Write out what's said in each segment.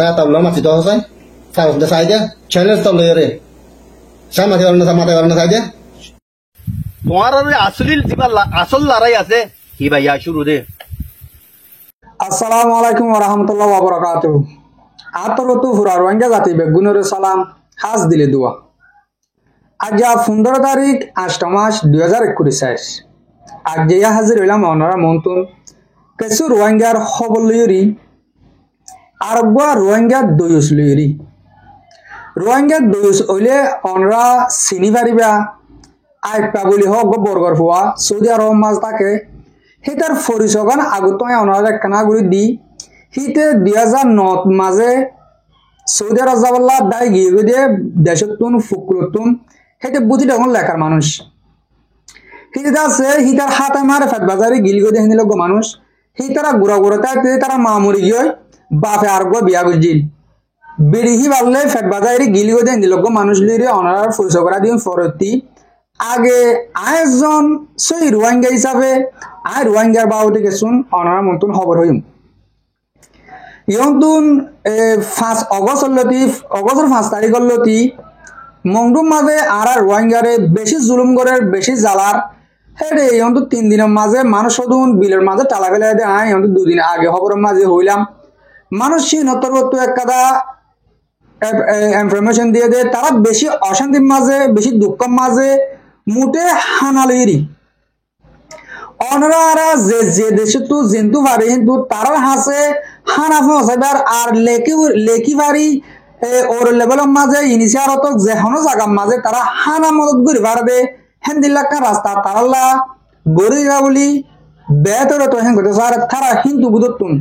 Saya tahu lama masih tahu saya sudah saja challenge tahu lere. Saya masih orang saja. তোমার আসল আসল লড়াই আছে কি ভাইয়া শুরু দে। আসসালামু আলাইকুম ওয়া রাহমাতুল্লাহি ওয়া বারাকাতুহু। আতরতু ফুরা রোহিঙ্গা জাতি বেগুনের সালাম হাজ দিলে দোয়া। আজ 15 তারিখ 8 মাস 2021 আজ যে হাজির হইলাম অনরা মন্তুন কিছু রোহিঙ্গার খবর লইরি আরব রোহিঙ্গা দয়ুস লইরি রোহিঙ্গা দয়ুস হইলে অনরা চিনি পারিবা আইপা বলি হোক বর্গর হওয়া সৌদি আরব মাঝ থাকে হিতার পরিচয়গান আগত অনারা কানাগুড়ি দি হিতে 2009 মাঝে সৌদি আরব যাবল্লা দায় গিয়ে গিয়ে দেশতুন ফুকরতুন হেতে বুঝি তখন লেখার মানুষ হিতে আছে হিতার হাতে মারে ফেট বাজারে গিলি গিয়ে হেন লোক মানুষ হিতারা গুড়া গুড়াতে তারা মা মরি গিয়ে বাপে আর বিয়া গুজিল বেরিহি বাড়লে ফেট বাজারে গিলি গিয়ে হেন লোক মানুষ লিয়ে অনারার পরিচয় করা দিন ফরতি আগে আয়োজন সেই রোহিঙ্গা হিসাবে আয় রোহিঙ্গার বাবদে গেছুন অনারা মতন খবর হইম ইয়ন্তুন 5 অগস্টের 5 তারিখের লতি মংডুম মাঝে আর রোহিঙ্গারে বেশি জুলুম করে বেশি জ্বালার হেরে ইয়ন্তু 3 দিনের মাঝে মানুষ সদুন বিলের মাঝে টালা ফেলে দে আয় ইয়ন্তু 2 দিন আগে খবরের মাঝে হইলাম মানুষ সিনতর এক কাদা ইনফরমেশন দিয়ে দে তারা বেশি অশান্তির মাঝে বেশি দুঃখের মাঝে মুটে হানালিরি অনরা যে দেশে তো জেন্তু পারে কিন্তু তারা হাসে হানা ফসাইবার আর লেকি পারি ওর লেভেলের মাঝে ইনিশিয়ারত যেহনো জায়গার মাঝে তারা হানা মদত করি পারবে হেন্দিল্লাকা রাস্তা তারাল্লা গরিরা বলি বেতরে তো হেন করতে স্যার তারা হিন্দু বুধতুন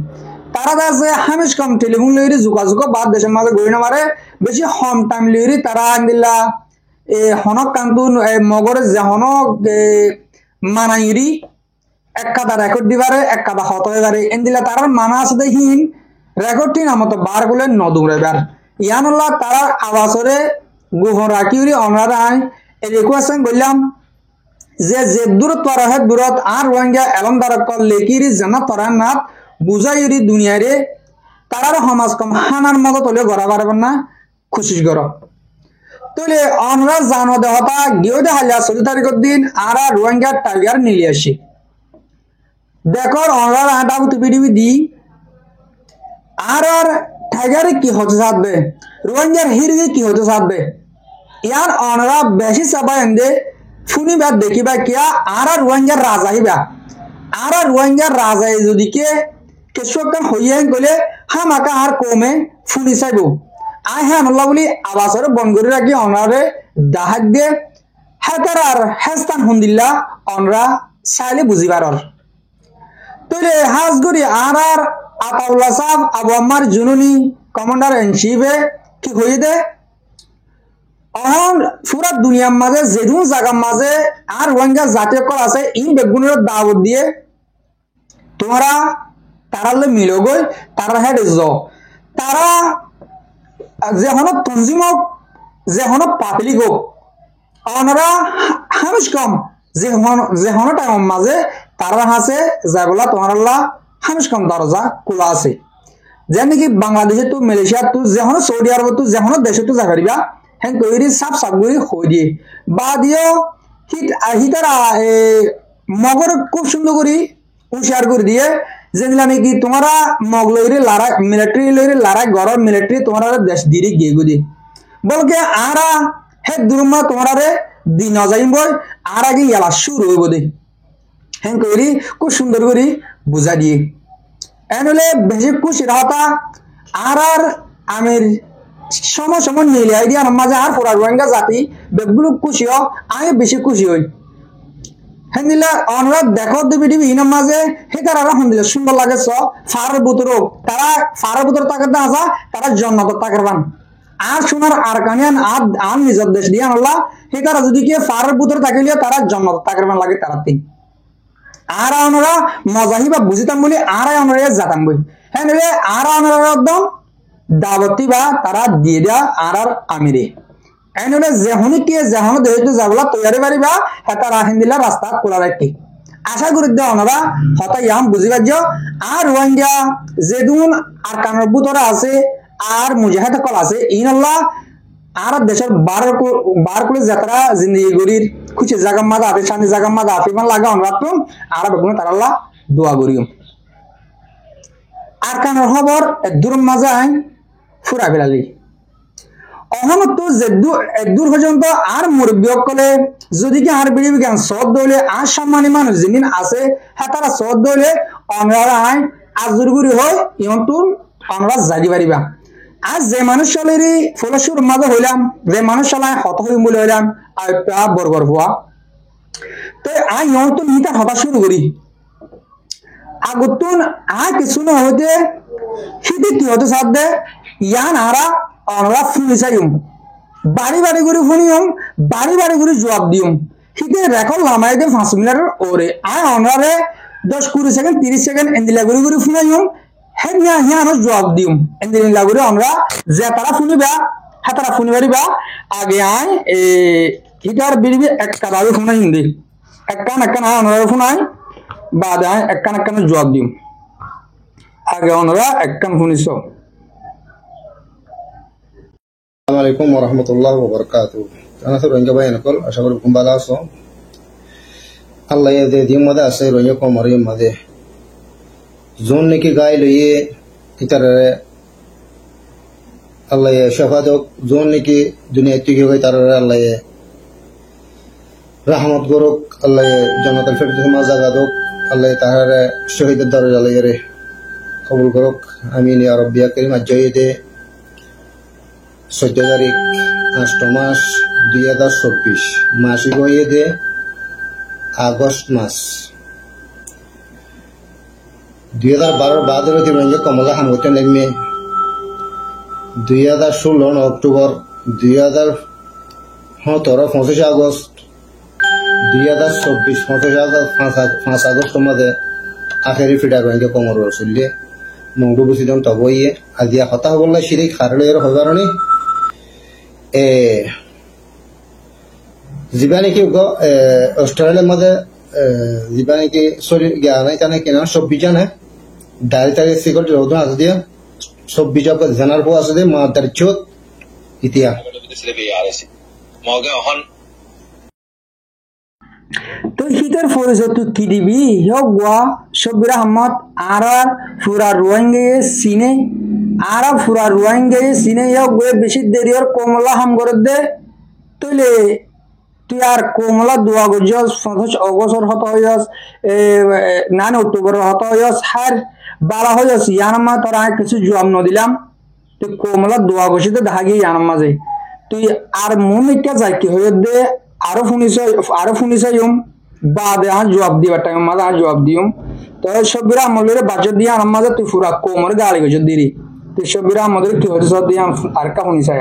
তারা আছে হামিশ কম টেলিফোন লইরি যোগাযোগ বাদ দেশের মাঝে গড়ি না মারে বেশি হম টাইম লইরি তারা হেন্দিল্লা হনক কান্তুন মগরে যেহনক মানাইরি এক কাদা রেকর্ড দিবারে এক কাদা হত হইবারে এন্দিলা তারার মানা আছে দেখিন রেকর্ডটি নামত বার বলে নদুরেবার ইয়ানুল্লাহ তারার আবাসরে গোহন রাখিউরি অনারা আই রিকোয়েশন বললাম যে দূরত পারে দূরত আর রোহিঙ্গা এলম দারক লেকিরি জানা তরান না বুঝাইরি দুনিয়ারে তারার সমাজ কম হানার মতো তলে গড়া পারবেন না খুশি গড় তলে অনরা জানো দেহতা গিয়ে দেখালিয়া 14 তারিখের দিন আর রোহিঙ্গা টাইগার নিলি আসি দেখো অনরা আটা পৃথিবী দি আর টাইগারে কি হতে চাবে রোহিঙ্গার হিরগে কি হতে চাবে ইয়ার অনরা বেশি চাবা এনে শুনিবা দেখিবা কিয়া আর রোহিঙ্গার রাজা হিবা আর রোহিঙ্গার রাজা যদি কে কেশকান হইয়ে গলে হামাকা আর কমে শুনি চাইব আই হ্যাঁ নল্লা বলি আবাসরে বন করে রাখি অনারে দাহাক দে হেতার আর হেস্তান হুন্দিল্লা অনরা চাইলে বুঝিবার তৈলে হাজ করি আর আতাউল্লাহ সাহেব আবু আম্মার জুনুনি কমান্ডার ইন চিফে কি হয়ে দে অহন পুরা দুনিয়ার মাঝে যেদুন জায়গার মাঝে আর রোহিঙ্গা জাতীয় কর আছে এই বেগুনের দাওয়াত দিয়ে তোমরা তারালে মিলো গই তারা হেড তারা যেহনো তঞ্জিম হোক যেহনো পাবলিক হোক অনরা হামিশ কম যেহনো টাইমের মাঝে তারা হাসে যাবলা তোমার হামিশ কম দরজা খোলা আছে যে নাকি বাংলাদেশে তো মালয়েশিয়া তো যেহনো সৌদি আরব তো যেহনো দেশে তো যাবারিবা হেন তৈরি সাপ সাপগুড়ি হয়ে দিয়ে বা দিও হিতারা মগর খুব সুন্দর করি হুঁশিয়ার করে দিয়ে যেগুলা নাকি তোমরা মগ লইরে লড়াই মিলিটারি লইরে লড়াই গরম মিলিটারি তোমরা দেশ দিয়ে গিয়ে গুদি বলকে আরা হে দুর্মা তোমরা দিন যাইব আর আগে ইয়ালা শুরু হইব দে হেন করি খুব সুন্দর করি বুঝা দিয়ে এনলে বেশি খুশি রাহতা আর আমের সময় সময় নিলে আইডিয়া মাঝে আর পুরা রোহিঙ্গা জাতি বেগুলো খুশি হোক আমি বেশি খুশি হই হেন্দিলা অনরা দেখো দিবি ইনার মাঝে হেতার আলহামদুলিল্লাহ সুন্দর লাগে ফারের বুতর তারা ফারের বুতর তাকে আসা তারা জন্নত তাকের বান আর সোনার আর কানিয়ান আর নিজের দেশ দিয়ে আনলা হেতারা যদি কে ফারের বুতর থাকিলে তারা জন্নত তাকের বান লাগে তারা তিন আর অনরা মজাহি বা বুঝিতাম বলি আর অনরা জাতাম বই হ্যাঁ নিলে আর অনরা একদম দাবতি বা তারা দিয়ে দেয়া আর আমিরে এনে যেহনো কি যেহনো দেহতে যাবলা তৈরি পারিবা হেতার আহিন্দিলা রাস্তা খোলা রাখি আশা করি দে অনরা হতা ইয়াম বুঝিবার যে আর রোহিঙ্গা যেদুন আর কানের বুতরা আছে আর মুজাহিদ কল আছে ইনাল্লাহ আর দেশের বার করে যাত্রা জিন্দগি গরির কিছু জায়গা মাদা আপে শান্তি জায়গা মাদা আপে মান লাগা অনরাতুম আর বেগুন তার আল্লাহ দোয়া করিম আর কানের খবর দূর মাঝে আইন ফুরা ফেলালি অহনত দূর পর্যন্ত আর মুরব্বীসকলে যদি কি আর বিড়ি বিজ্ঞান সদ দলে আর সম্মানী মানুষ যিনি আছে হ্যাঁ তারা সদ দলে অনরা আইন আজুরগুড়ি হয় ইয়ন্তুন অনরা জাগি পারিবা আজ যে মানুষ চলেরই ফলসুর মাঝে হইলাম যে মানুষ চলায় হত হইম বলে হইলাম আর বরবর হওয়া তো আই ইয়ন্তুন হিতা হতা শুরু করি আগতুন আর কিছু না হইতে হিতে কি হতে সাথে ইয়ান আরা অনরা ফুনি চাইম বাড়ি বাড়ি করে ফুনিম বাড়ি বাড়ি করে জবাব দিম হিতে রেকর্ড লামাই দে 5 মিনিটের ওরে আয় অনরারে 10-20 সেকেন্ড 30 সেকেন্ড এন্দিলা করে ফুনাইম হেড না হিয়ানো জবাব দিম এন্দিলা করে আমরা যে তারা ফুনিবা হাতারা ফুনিবারিবা আগে আয় এ হিটার বিড়বি এক কাদারে ফুনাইম দে এক কান অনরা ফুনাই বাদ আয় এক কান জবাব দিম আগে অনরা এক কান ফুনিছ Assalamualaikum warahmatullahi wabarakatuh. Ana sir ranga bayan kol asha kor kumbala so. Allah ya de dim mada asai ronya ko mari made. Zon ne ki gai liye itare Allah ya shafa do zon ne ki duniya ti ki gai tarare Allah ya rahmat gorok Allah ya jannat al firdaus ma jaga do Allah ya tarare shahid dar Allah ya re qabul gorok amin ya rabbi ya karim ajayde 14 তারিখ 8 মাস 2024 মাসিক হয়ে দে August মাস 2012 বাদের রঞ্জ কমলা হামগতে নেমে 2016 October 2017 25 August 2024 25 August মধ্যে আখেরি feeder রঞ্জ কমর রসুল্লে Maungdaw বুসিদন তবইয়ে আজিয়া হতা হবল্লা শিরিক হারলের হবারণে জীবানী কি অস্ট্রেলিয়ার মধ্যে জীবানী কি শরীর জ্ঞান জানে কিনা সব বিজান হ্যাঁ ডাইরেক্ট তাকে সিকিউরিটি রোধ আছে দিয়ে সব বিজা জানার পর আছে দিয়ে মা তার চোত ইতিহাস তো হিতার পরিচয় তুই কি দিবি হিয়া সব্বির আহমদ আর ফুরা রোহিঙ্গে সিনে আর ফুরা রোহিঙ্গে সিনে হিয়া বেশি দেরি আর কমলা হাম করে দে তুইলে তুই আর কমলা 2 আগস্ট অগস্টর হত হইয়াস 9 অক্টোবর হত হইয়াস হার 12 হইয়াস ইয়ানমা তোর আর কিছু জবাব ন দিলাম তুই কমলা 2 আগস্টে দাগি ইয়ানম মাঝে তুই আর মন একটা যাই কি হয়ে দে আরো ফুনিছাইম বাদে আর জবাব দিবার টাইম মাঝে আর জবাব দিম তো সব্বিরা আমলের বাজত দিয়ে আমার মাঝে তুই ফুরা কোমর গালি গেছ দিরি তুই সব্বিরা আমাদের কি হয়েছে সব দিয়ে আর কা ফুনিছাই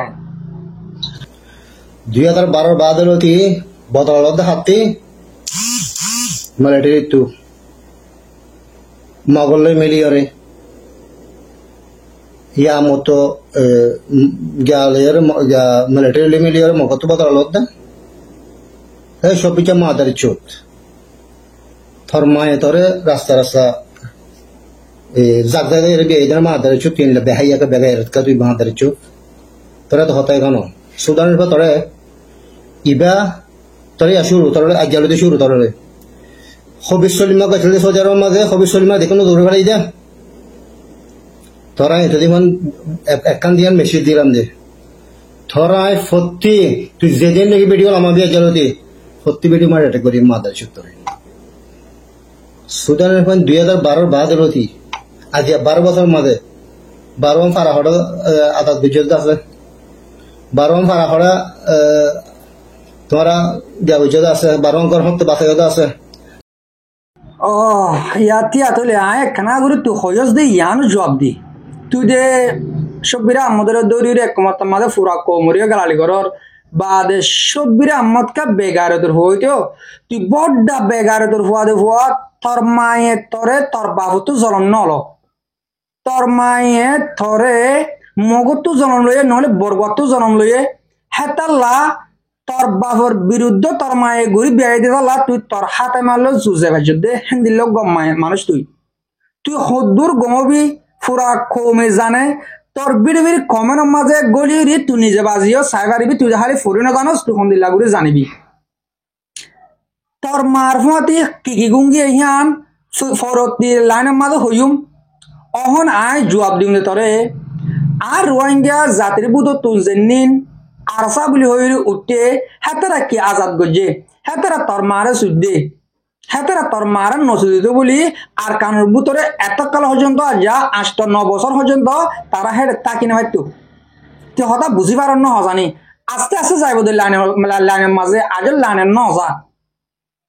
2012 বাদের অতি বদলালদ হাতি মিলিটারি তু মগলে মিলিয়রে ইয়া মতো গালের মিলিটারি মিলিয়রে মগত বদলালদ এই সব বিচা মাদার চোত থরমায়ে তরে রাস্তা জাগদায় রে বেইদার মাদার চোত কিনলে বেহাইয়াকে বেগাইরত কা তুই মাদার চোত তোরা তো হতাই গানো সুদানের ভিতরে ইবা তরে শুরু তরে আজ্জালতে শুরু তরে খবিস সলিমা গছলে সজার মাঝে খবিস সলিমা দেখুন দূরে ফেলাই দে তোরা এটা দিমান একখান দিয়ান মেসেজ দিলাম দে থরাই ফত্তি তুই যেদিন নাকি ভিডিও আমাবি আজ্জালতে ফত্তি ভিডিও মার অ্যাটাক করি মাদার চোত তরে সুদানের পর 2012 বাদ রতি আজ 12 বছর মাঝে 12 ফারা হড় আদাত বিজত আছে 12 ফারা হড় তোরা দেয়া বিজত আছে 12 কর হতে বাসে আছে ও ইয়াতিয়া তোলে আয় কানা গুরু তুই হয়স দে ইয়ানো জবাব দি তুই দে সব্বিরা আমাদের দৌড়িরে একমত মাঝে ফুরা কোমরিয়া গালালি করর বাদে সব্বিরা আম্মদ কা বেগারতর হইতো তুই বড়টা বেগারতর ফুয়া তোর মায়ে তরে তোর বাবু তো জলম নল তোর মায়ে থরে মগত তো জন্ম লইয়ে নহলে বরগত তো জন্ম লইয়ে হেতাল্লা তোর বাবর বিরুদ্ধে তোর মায়ে ঘুরি বেড়াই দিতাল্লা তুই তোর হাতে মারলো জুজে ভাজে হিন্দির লোক গম মানুষ তুই হদ্দুর গমবি ফুরা কমে জানে তোর বিড়বির কমেন্ট মাঝে গলিয়ে তুই নিজে বাজিও সাইবারিবি তুই খালি ফুরিনে জানোস তুই দিল্লা করে জানিবি তোর মারফতি কি গুঙ্গি হিয়ান ফরতি লাইনের মাঝে হইম অহন আয় জবাব দিম তোরে আর রোহিঙ্গা জাতির বুধ তুই জেনিন আরসা বলি হইল উঠে হেতারা কি আজাদ গজে হেতারা তোর মারে সুদে হেতারা তোর মারে নসুদিত বলি আর কানুর ভিতরে এতকাল পর্যন্ত যা 8-9 বছর পর্যন্ত তারা হেড তাকি না হয়তো তুই হঠাৎ বুঝি পার ন হজানি আস্তে আস্তে যাইব লাইনের মাঝে আজের লাইনের ন যা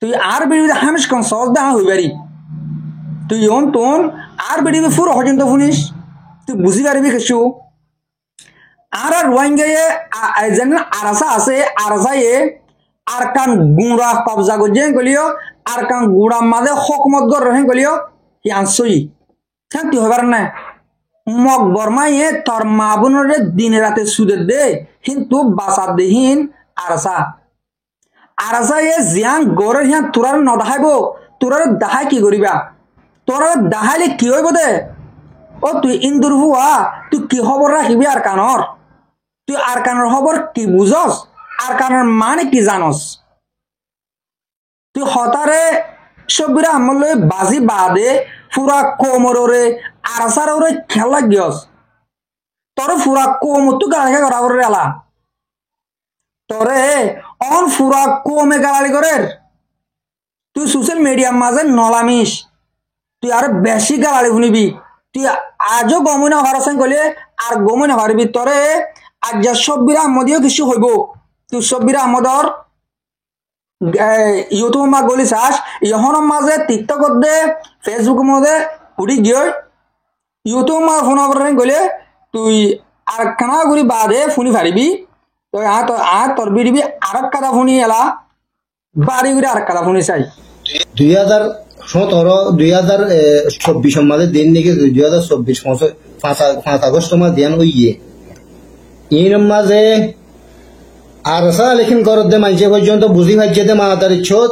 তুই আর বেরিয়ে হামিস কন সহজ দেখা হইবারি তুই ইন তোন আর বেরিয়ে ফুর পর্যন্ত শুনিস তুই বুঝি পারবি কিছু আর রোহিঙ্গায়ে যেন আরসা আছে আরসায়ে আর কান গুড়া কবজা করছে গলিও আর কান গুড়া মাঝে হকমত গর রহে গলিও কি আনসই হ্যাঁ তুই হবার না মগ বর্মাইয়ে তোর মা বোনরে দিনে রাতে সুদে দে কিন্তু বাসা দেহীন আরসা আরসা এ জিয়াং গরের হিয়ান তোরার নদাহাইব তোরার দাহাই কি করিবা তোরার দাহাইলে কি হইব দে ও তুই ইন্দুর হুয়া তুই কি খবর রাখিবি আর কানর তুই আর কানের খবর কি বুঝস আর কানের মানে কি জানস তুই হতারে সবিরা আমলে বাজি বাদে পুরা কোমরে আরসার ওরে খেলা গিয়স তোর পুরা কোমর তুই গাড়ি করাবর এলা তোরে অন পুরা কোমে গালালি করে তুই সোশ্যাল মিডিয়ার মাঝে নলামিস তুই আর বেশি গালালি শুনিবি তুই আজও গমই না ভারসেন গলে আর গমই না ভারবি তোরে আজ যা সব্বিরা আমদিও কিছু হইব তুই সব্বিরা আমদর ইউটিউব মা গলি চাস ইহন মাঝে টিকটকত দে ফেসবুক মধ্যে উড়ি গিয়ে ইউটিউব মা ফোন গলে তুই আর খানা ঘুরি বাদে শুনি পারিবি তুই তোর বিড়িবি আর কাদা শুনি এলা বাড়ি ঘুরে আর কাদা শুনি চাই 2017-2024 মাঝে দিন নাকি 2024 5 আগস্ট মাঝে দিন ওইয়ে ইন মাঝে আরসা লেখিন করত দে মানুষ পর্যন্ত বুঝি ভাইছে দে মাতার ইচ্ছত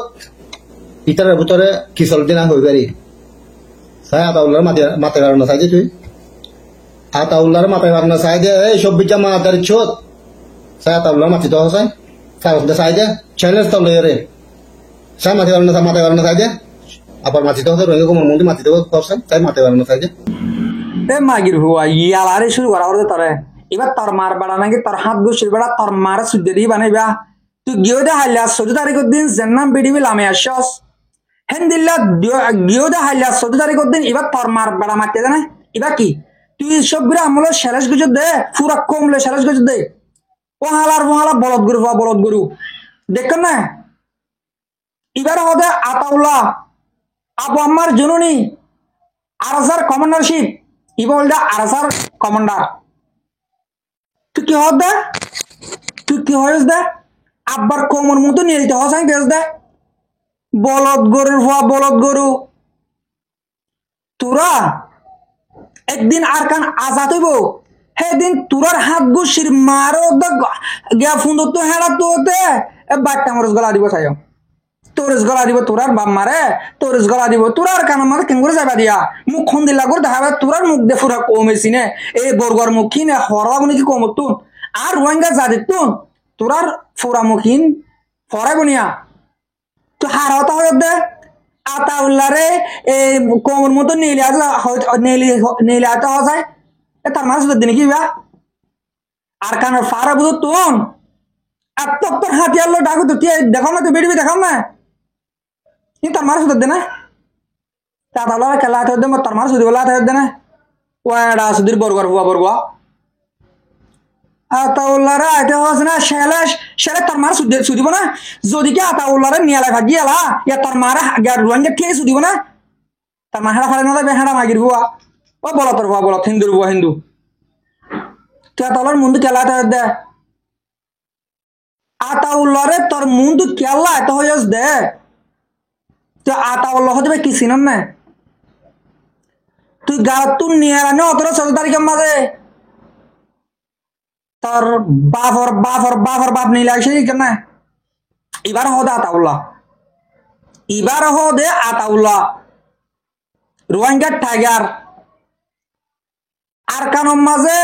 ইতার ভিতরে কি চলতে না হই পারি সাই আতাউল্লার মাতে কারণ চাই দে তুই আতাউল্লার মাতে কারণ চাই দে এই সব বিচা মাতার ইচ্ছত সাই আতাউল্লার মাতি তো চাই চাই দে চ্যালেঞ্জ তো লয়ে রে সাই মাতে কারণ চাই দে আবার মাতি তো রঙে কোমর মন্দি মাতি তো করছে তাই মাতে কারণ চাই দে এ মাগির হুয়া ইয়ালারে শুরু করা হতে তোরে এবার তোর মার বেড়া নাকি তোর হাত গুছির বেড়া তোর মার সুদ্ধে দিয়ে বানাইবা তুই গিয়ে দে হাইলা 14 তারিখের দিন জেন্নাম বিডিবি লামে আসছস হেন দিল্লা গিয়ে দে হাইলা 14 তারিখের দিন এবার তোর মার বেড়া মারতে জানে এবার কি তুই সব বিরা আমলে সেরেস গুজর দে পুরা কমলে সেরেস গুজর দে ও হালা বলদ গরু দেখ না এবার হতে আতাউল্লাহ আবু আম্মার জননী আরসার কমান্ডারশিপ ইবল দা আরসার কমান্ডার তুই কি হস দে তুই কি হস দে আব্বার কোমর মতো নিয়ে যেতে হসাই দেশ দে বলদ গরুর হওয়া বলদ গরু তোরা একদিন আর কান আজাদ হইব সেদিন তোরার হাত গুছির মারো গিয়া ফুন্দ তো হেরা তো হতে বাট্টা মরস গলা দিব চাই তোরস গলা দিব তোরার বাপ মারে তোরস গলা দিব তোরার কান মারে কেন করে যাবা দিয়া মুখ খন দিলা করে দেখাবা তোরার মুখ দে ফুরা কমেছি নে এই বর্গর মুখী নে হরবা বলে কি কমতুন আর রোহিঙ্গা জাদির তুন তোরার ফুরা মুখিন ফরাই বনিয়া তো হার হতা হয়ে দে আতাউল্লারে এই কোমর মতো নেইলে আতা হওয়া যায় তার মাছ দিনে কি বা আর কানের ফারা বুঝো তুন আর তোর হাতিয়ার লো ডাকু তো দেখাও না তুই বেরিবি দেখাও না কিন্তু তার মাছ দে না আতাউল্লারে খেলা হাতে দে তার মাছ সুদিবলা হাতে দে না ওয়াডা সুদির বর্গর হুয়া বর্গা আতাউল্লারে আইতে হস না শেলে তার মার সুদিব না যদি কি আতাউল্লারে নিয়ালা ভাগি এলা ইয়া তার মারা রোহিঙ্গা কে সুদিব না তার মা হেড়া ফাড়ে নলাবে হেড়া মাগির হুয়া ও বলো তোর হুয়া বলো হিন্দুর হুয়া হিন্দু তুই আতাউল্লার মুন্ডু খেলা দে আতাউল্লারে তোর মুন্ডু খেলা এত হয়ে দে তুই আতাউল্লাহ হতে কি চিনান না তুই গাড় তুই নিয়ে আনে 14 তারিখের মাঝে তোর বাপ নিয়ে লাগছে কেন এবার হদে আতাউল্লাহ রোহিঙ্গার টাইগার আর কানোর মাঝে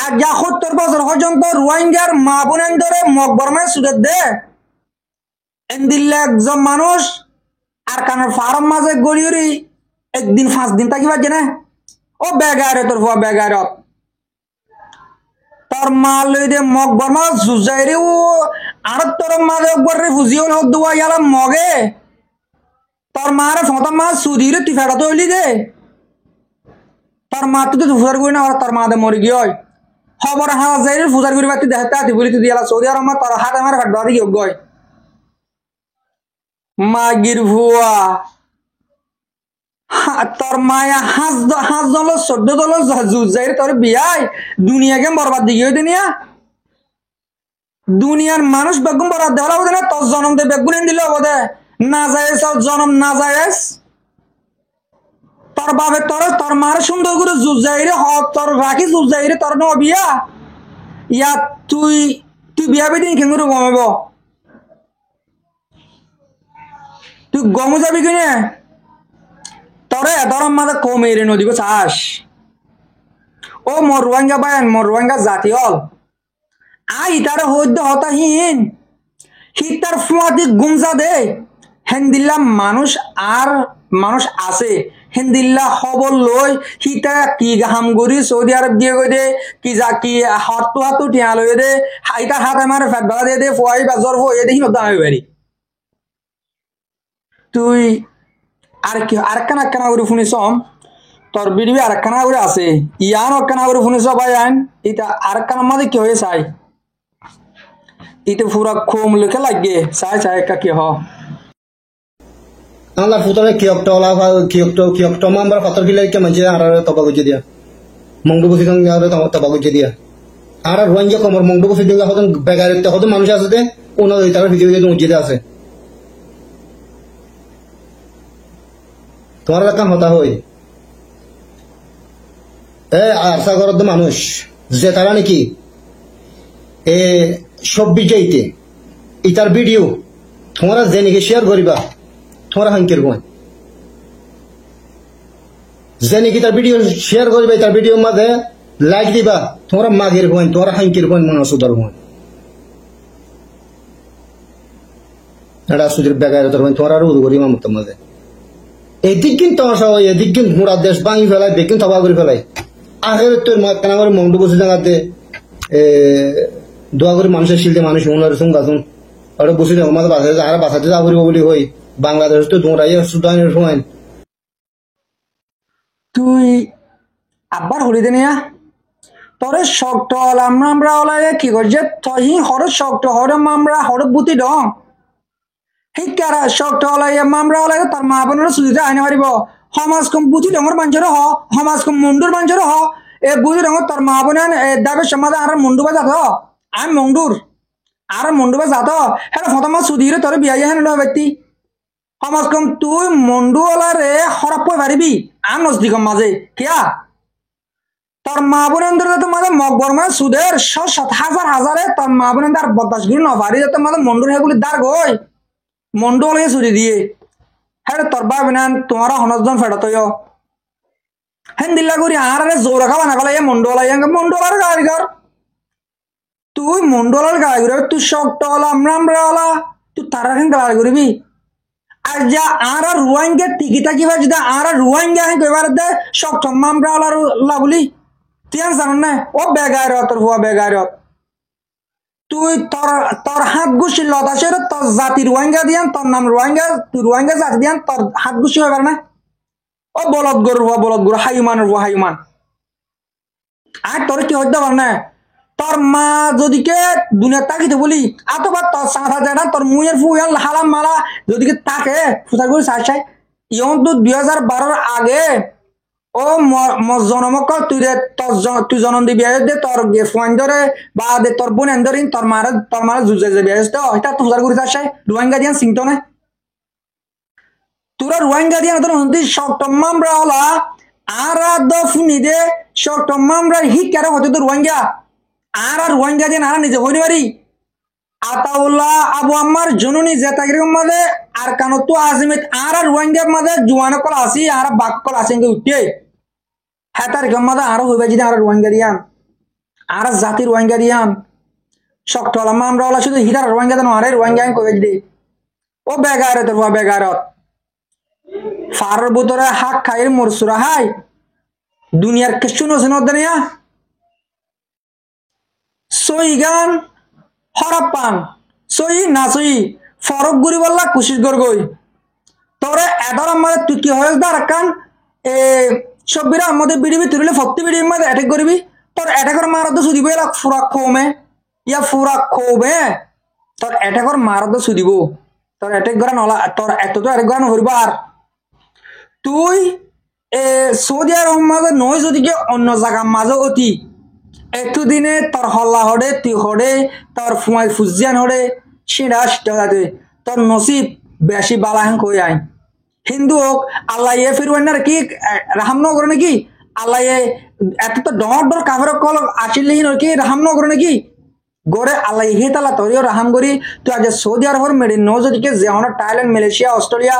আজ্ঞা 70 বছর পর্যন্ত রোহিঙ্গার মা বোনের ধরে মকবরমায় সুদের দে এন্দিল্লা একজন মানুষ আর কানোর ফার্ম মাঝে গড়িউরি একদিন 5 দিন থাকি পারছে না ও বেগারে তোর ফুয়া বেগারত তোর মা লই দে মকবরমা জুজাইরে ও আর তোর মাঝে একবার ফুজিওল হদ দুয়া ইয়ালা মগে তোর মারে ফটা মা সুদিরে তুই ফেরত হইলি দে তোর মা তো ফুজার করি না আর তোর মা দে মরি গিয়ে খবর হাওয়া যাই ফুজার করি বাতি দেখতে আতি বলি তুই দিয়ালা সৌদি আরব তোর হাত আমার ফাট বাদি গয় মাগির ভুয়া তোর মায়া হাঁস দল 14 দল জুজাইরে তোর বিয়াই দুনিয়াকে বরবাদ দিয়ে দুনিয়া দুনিয়ার মানুষ বেগুন বরাদ দেওয়া বোধ না তোর জন্ম দে বেগুন দিল বোধে না যায় জন্ম না যায় তোর বাবে তোর মার সুন্দর করে জুজাইরে তোর রাখি জুজাইরে তোর ন বিয়া ইয়া তুই বিয়া বেদিন কেঙ্গুরু গমাব তুই গমু যাবি কিনে তোরে ধরম মাঝে কমেরে নদীকে চাস ও মোর রোহিঙ্গা বায়ান মোর রোহিঙ্গা জাতি হল আই তার হইতে হতাহীন হিতার ফুয়াতি গুমজা দে হেন্দিল্লা মানুষ আর মানুষ আছে হেন্দিল্লা খবর লই হিতা কি গাহাম গরি সৌদি আরব দিয়ে গই দে কি যা কি হাতু টিয়া লই দে হাইতার হাত আমার ফেট বালা দিয়ে দে ফুয়াই বা জ্বর হয়ে দেখি নদা হয়ে পারি তুই আর কি আর কানা করে শুনিছম তোর বিড়ি আর কানা করে আছে ইয়ান কানা করে শুনিছ ভাই আইন এটা আর কানা মাঝে কি হয়ে চাই ইতে পুরা খোম লিখে লাগে চাই একা কি হ আল্লাহ ফুতরে কিয়কটা আমরা পাথর ফিলে কে মাঝে আর তবা গুজে দিয়া মংডু বসি সঙ্গে আর তবা গুজে দিয়া আর রোহিঙ্গা কমর মংডু বসি দিলা হতন বেগারিতে হতন মানুষ আছে দে ওনা তারা ভিডিও দিয়ে উজ্জিতে আছে তোমার কাম হতা হই আশা করার মানুষ যে তারা নাকি এ সব বিজয়ীতে ইতার ভিডিও তোমরা যে নাকি শেয়ার করিবা তোমরা হাঙ্কের গয় যে নাকি তার ভিডিও শেয়ার করিবা তার ভিডিওর মাঝে লাইক দিবা তোমরা মাগের গয় তোমরা হাঙ্কের গয় মনে সুদার গয় এটা সুদের বেগায় তোর তোমরা আরো করি মামতার মাঝে এদিক কিন্তু তোমার এদিক কিন্তু মোরা দেশ ভাঙি ফেলাই বেকিন তবা করে ফেলাই আগের তোর কেনা করে মন্ডু বসে জায়গাতে দোয়া করে মানুষের শিলতে মানুষ ওনার সঙ্গে আসুন ওটা বসে যাবো আমাদের বাসাতে আর বাসাতে যাবো বলি হই বাংলাদেশ তো তোমরা সুদানের সময় তুই আব্বার হলিদে নিয়া তোরে শক্ত আমরা ওলাই কি করছে তহি হরত শক্ত হরে মামরা হরত বুতি ডং হিকারা শক্ত ওলাই মামরা ওলাই তার মা বোনের সুবিধা আইনে পারিব সমাজ কম বুতি ডঙর মানুষের হ সমাজ কম মুন্ডুর মানুষের হ এ বুতি ডঙর তোর মা বোনের দাবে সমাজে আর মুন্ডু বা যাত আমি মংডুর আর মুন্ডু বা যাত হ্যাঁ ফতমা সুদিরে তোর বিয়া হেন ব্যক্তি সমাজ কম তুই মুন্ডু ওলারে হরপ পই পারিবি আর নজদিকম মাঝে কিয়া তোর মা বোনের তোমাদের মকবরমায় সুদের 7,000 হাজারে তোর মা বোনের আর বদাস গুলি নভারি তোমাদের মন্ডুর হেগুলি দার গই মন্ডু হলে চুরি দিয়ে হ্যাঁ তোর বাবিনান তোমার হনজন ফেরত হেন দিল্লা করি আর জোর খাওয়া না গেলে মন্ডলাই মন্ডলার কারিগর তুই মন্ডলার কারিগর তুই শক্ত হলা আমরা হলা তুই তারা গাড়ি করবি আর যা আর রোহিঙ্গা টিকি থাকিবা যদি আর রোহিঙ্গা কইবার দে শক্ত আমরা হলা বলি তুই জানো না ও বেগায় তোর ভুয়া বেগায় তুই তোর হাত গুছি লতাসের তোর জাতি রোহিঙ্গা দিয়ান তোর নাম রোহিঙ্গা তুই রোহিঙ্গা জাতি দিয়ান তোর হাত গুছি হইবার না ও বলদ গরু হাইমান হাইমান আর তোর কি হইতে পার না তোর মা যদি কে দুনিয়া তাকিতে বলি আতবার তোর সাঁথা যায় না তোর মুয়ের ফুয়াল হালাম মালা যদি কে তাকে ফুটা করে চাই ইয়ন তো 2012 আগে ও জনমক তুই জনম দিবি দে তোর ফোন ধরে বা দে তোর বোন এন্দরিন তোর মারা জুজে যাবি তো এটা তো ফুটার করে চাই রোহিঙ্গা দিয়ান সিংটো না তোরা রোহিঙ্গা দিয়ান তোর হন্তি শক্ত মামরা হলা আর দফনি দে শক্ত মামরা হিকারে হতে তো রোহিঙ্গা আর রোহিঙ্গা দিয়ান আর নিজে হইতে পারি আতাউল্লাহ আবু আম্মার জননী জেতাগির মাঝে আর কানত আজমিত আর রোহিঙ্গা মাঝে জুয়ান কল আসি আর বাক কল আসেঙ্গে উঠে হ্যাঁ তার গম্মাদা আরো হইবে যদি আর রোহিঙ্গা দিয়ান আর জাতি রোহিঙ্গা দিয়ান শক্ত হলাম আমরা হলা শুধু হিটার রোহিঙ্গা দেন আরে রোহিঙ্গা কবে দি ও বেগারে তোর বেগারত ফারের ভিতরে হাক খাইয়ের মরসুরা হাই দুনিয়ার কিছু নসিন নিয়া সই গান হরাপ্পান সই না সই ফরক গুড়ি বললা কুশিস গরগই তোরে এদার আমাদের তুই কি হয়ে দা রাখান এ সব্বিরা আমাদের বিডিবি তুলে ফত্তি বিডিবির মধ্যে অ্যাটাক করবি তোর অ্যাটাকের মারাদ সুদিব এলা ফুরা খোমে ইয়া ফুরা খোবে তোর অ্যাটাকের মারাদ সুদিব তোর অ্যাটাক করা নলা তোর এত তো অ্যাটাক করা নহরিব আর তুই সৌদি আরব মাঝে নয় যদি কি অন্য জায়গার মাঝে অতি একটু দিনে তোর হল্লা হড়ে তুই হড়ে তোর ফুমাই ফুজিয়ান হড়ে সেটা সেটা তোর নসিব বেশি বালাহান কই আই হিন্দু হোক আল্লাহ ইয়ে ফিরবেন না কি রাহাম ন করে নাকি আল্লাহ এত তো ডর ডর কাফের কল আসিলে কি রাহাম ন করে নাকি গড়ে আল্লাহ হে তালা তোরিও রাহাম করি তুই আজ সৌদি আরবের মেডি ন যদি কে যে থাইল্যান্ড মালয়েশিয়া অস্ট্রেলিয়া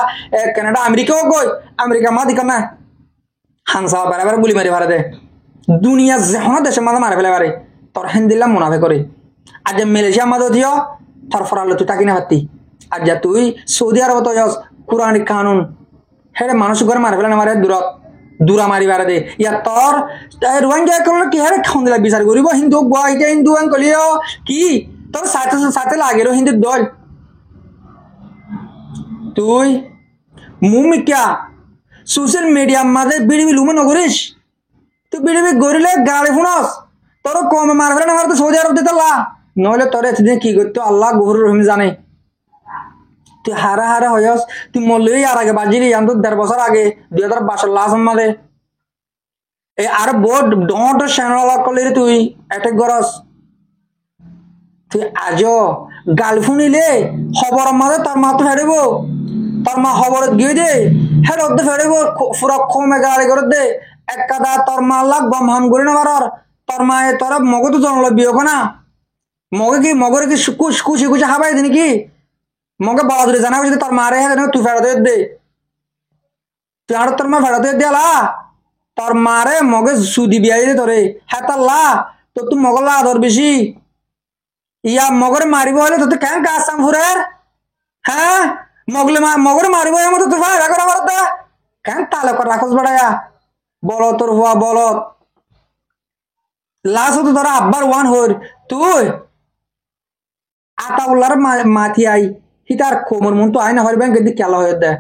কানাডা আমেরিকাও কই আমেরিকা মা দিকা না হানসা বেড়াবার গুলি মারি ভাড়া দে দুনিয়া যে দেশের মাঝে মারে ফেলে পারে তোর হিন্দিল্লা মুনাফে করে আজ মালয়েশিয়া মাঝে দিও তোর ফরালো তুই তাকি না পারতি আর যা তুই সৌদি আরব তো কুরআনিক কানুন হেরে মানুষ করে মারে ফেলে না মারে দূরা মারি বাড়া দে ইয়া তোর রোহিঙ্গা করলে কি হেরে খাওন দিলা বিচার করিব হিন্দু এটা হিন্দু কলিও কি তোর সাথে সাথে লাগেরো হিন্দুর দল তুই মুমিকা সোশ্যাল মিডিয়ার মাঝে বিড়িবি লুমে নগরিস তুই বিড়িবি গড়িলে গাড়ি ফুনস তোর কমে মার ফেলে না মার তো সৌদি আরব দিতে লা নইলে তোর এতদিন কি করতো আল্লাহ গফুর রহিম জানে তুই হারা হারা হয়স তুই মরলেই আর আগে বাজিলি জানতো 1.5 বছর আগে 2022 লাস্ট মাঝে এই আর বোর্ড ডট শ্যানলা করলে তুই অ্যাটাক করস তুই আজও গাল ফুনিলে খবর মাঝে তোর মা তো ফেরিব তোর মা খবরত গিয়ে দে হ্যাঁ রদ্দে ফেরিব ফুরা কমে গাড়ি করে দে এক কাদা তোর মা লাগব হাম করি না পারার তোর মায়ে তোর মগো তো জনল বিয়ে না মগে কি মগরে কি কুশ কুশি কুশি হাবাই দিনি কি মগে বলা ধরে জানা যদি তোর মারে তুই ফেরত দে তুই আর তোর মা ফেরত দিয়ালা তোর মারে মগে সুদি বিয়াই দে তোরে হ্যাঁ তাল্লা তো তুই মগলা আদর বেশি ইয়া মগরে মারিব হলে তো কেন কাসাম ফুরের হ্যাঁ মগরে মারিব এমন তো ভাই রাখো রাখো কেন তালে কর রাখস বেড়ায়া বলো তোর হওয়া বলো লাস্ট তো তোরা আব্বার ওয়ান হর তুই আতাউল্লার মাথি আই হিতার কোমর মন তো আয় না হরি ব্যাংক কেলা হয়ে দে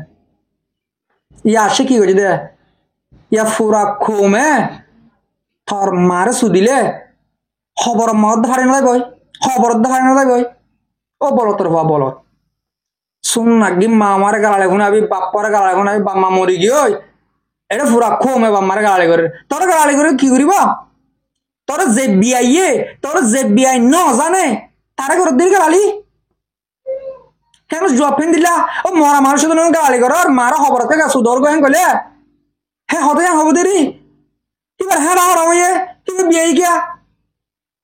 ইয়া আসে কি হয়েছে দে ইয়া ফুরা খোমে থর মারে সুদিলে খবর মত ধারে নয় বই খবর ধারে নয় বই ও বলো তোর হওয়া বলো শুন নাকি মা আমার গালালে গুনাবি বাপ্পার গালালে গুনাবি বাম্মা মরি গিয়ে এটা ফুরা খোমে বাম্মার গালালে করে তোর গালালে করে কি করিব তোর যে বিআই ন জানে তারা করে দিন গালি কেন জব ফেন দিলা ও মরা মানুষ গালি কর আর মারা খবর থেকে সুদর গোয়েন কলে হ্যাঁ হতে হবো দেরি এবার হ্যাঁ রাহ রাহে তুমি বিয়াই গিয়া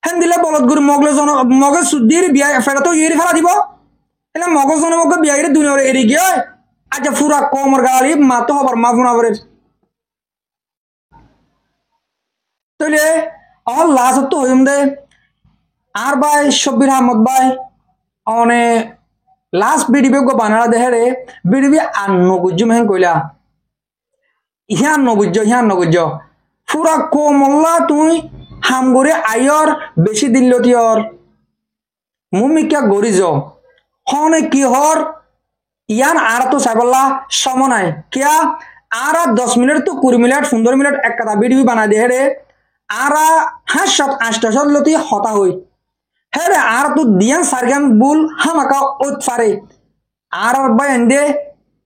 হ্যাঁ দিলে বলদ গুরু মগে সুদির বিয়া ফেরা তো ইয়ে ফেলা দিব এলে মগজ মগে বিয়াইরে দুনিয়ার এড়ি গিয়ে আচ্ছা ফুরা কমর গালি মা তো হবার মা ফোনা করে তাহলে আমার লাস্ট তো হইম দে আর ভাই শব্বির আহমদ ভাই অনে লাস্ট বিডিবি গো বানারা দেহে রে বিডিবি আর নগুজ্জ মেহেন কইলা ইহান নগুজ্জ পুরা কোমল্লা তুই হাম করে আয়র বেশি দিল টিয়র মুমিকা গরিজ হনে কি হর ইয়ান আর তো সাইবল্লা সম নাই কিয়া আর 10 মিনিট তো 20 মিনিট 15 মিনিট এক কথা বিডিবি বানা দেহে রে আর 7-8 লতি হতা হই হেরে আর তো দিয়ান সারগান বুল হামাকা ওত ফারে আর ভাই এন্দে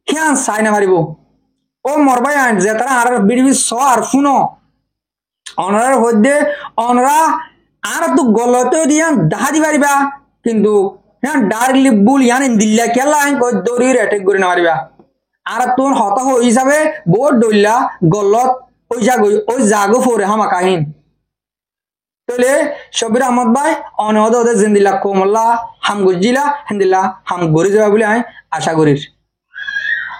হিয়ান সাই না পারিব ও মর ভাই যে তারা আর বিডিবি স আর ফুনো অনরার হইদে অনরা আর তো গলতে দিয়ান দাহা দি পারিবা কিন্তু হ্যাঁ ডাইরেক্টলি বুল ইয়ান দিল্লা কেলা আইন কই দৌড়ি অ্যাটাক করে না পারিবা আর তোর হতা হই হিসাবে বোর দইলা গলত ওই জাগো ফোরে হামাকাহিন তাহলে শব্বির আহমদ ভাই অনহদ ওদের জিন্দিল্লা কোমল্লা হাম গুজিলা হিন্দিল্লা হাম গড়ি যাবা বলে আমি আশা করিস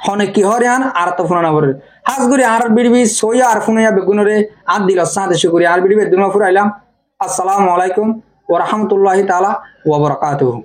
হনে কি হরিয়ান আর তো ফুরানা ভরে হাজ গুরি আর বিড়বি সইয়া আর ফুনাইয়া বেগুনরে আর দিল সাথে শুকরি আর বিড়বি দুমা ফুরাইলাম। আসসালামু আলাইকুম ওয়া রাহমাতুল্লাহি তাআলা ওয়া বারাকাতুহু।